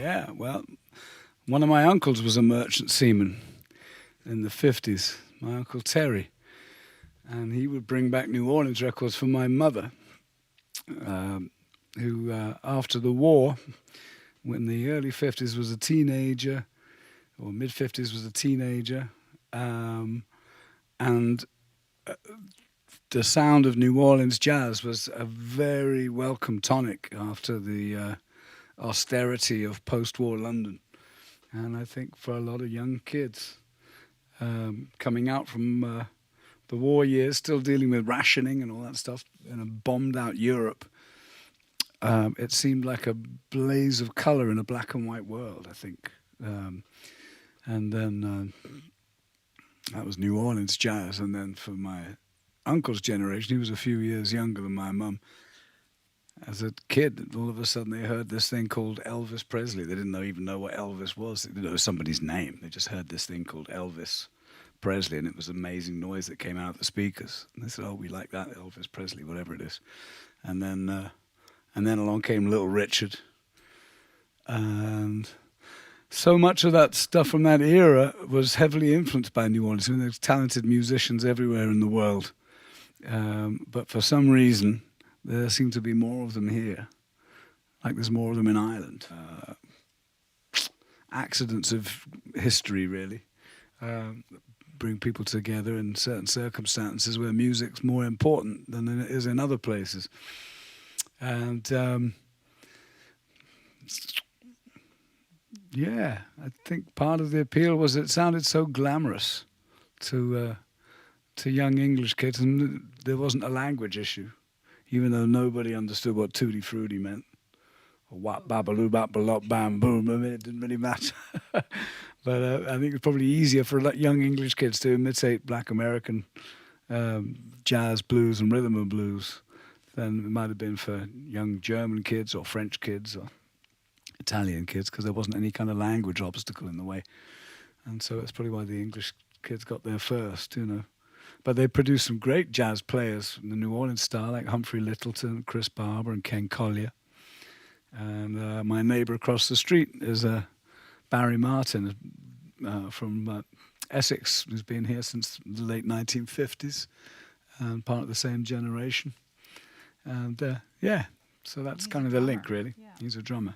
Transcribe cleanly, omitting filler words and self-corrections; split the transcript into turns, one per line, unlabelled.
Yeah, well, one of my uncles was a merchant seaman in the 50s, my Uncle Terry. And he would bring back New Orleans records for my mother, who, after the war, when the early 50s was a teenager, or mid 50s was a teenager, and the sound of New Orleans jazz was a very welcome tonic after the austerity of post-war London. And I think for a lot of young kids coming out from the war years, still dealing with rationing and all that stuff in a bombed-out Europe, it seemed like a blaze of color in a black and white world, I think. And then that was New Orleans jazz. And then for my uncle's generation, he was a few years younger than my mum. As a kid, all of a sudden they heard this thing called Elvis Presley. They didn't even know what Elvis was. They didn't know somebody's name. They just heard this thing called Elvis Presley, and it was amazing noise that came out of the speakers. And they said, "Oh, we like that Elvis Presley, whatever it is." And then along came Little Richard, and so much of that stuff from that era was heavily influenced by New Orleans. I mean, there's talented musicians everywhere in the world, but for some reason, there seem to be more of them here, like there's more of them in Ireland. Accidents of history, really, bring people together in certain circumstances where music's more important than it is in other places. And yeah, I think part of the appeal was it sounded so glamorous to young English kids, and there wasn't a language issue, even though nobody understood what tutti frutti meant, or wap babaloo bap balop bam boom. I mean, it didn't really matter. But I think it's probably easier for young English kids to imitate Black American jazz, blues, and rhythm and blues than it might have been for young German kids or French kids or Italian kids, because there wasn't any kind of language obstacle in the way. And so that's probably why the English kids got there first, you know. But they produced some great jazz players from the New Orleans style, like Humphrey Littleton, Chris Barber, and Ken Collier. And my neighbor across the street is Barry Martin from Essex, who's been here since the late 1950s, and part of the same generation. And yeah, so that's kind of the link, really.
Yeah.
He's a drummer.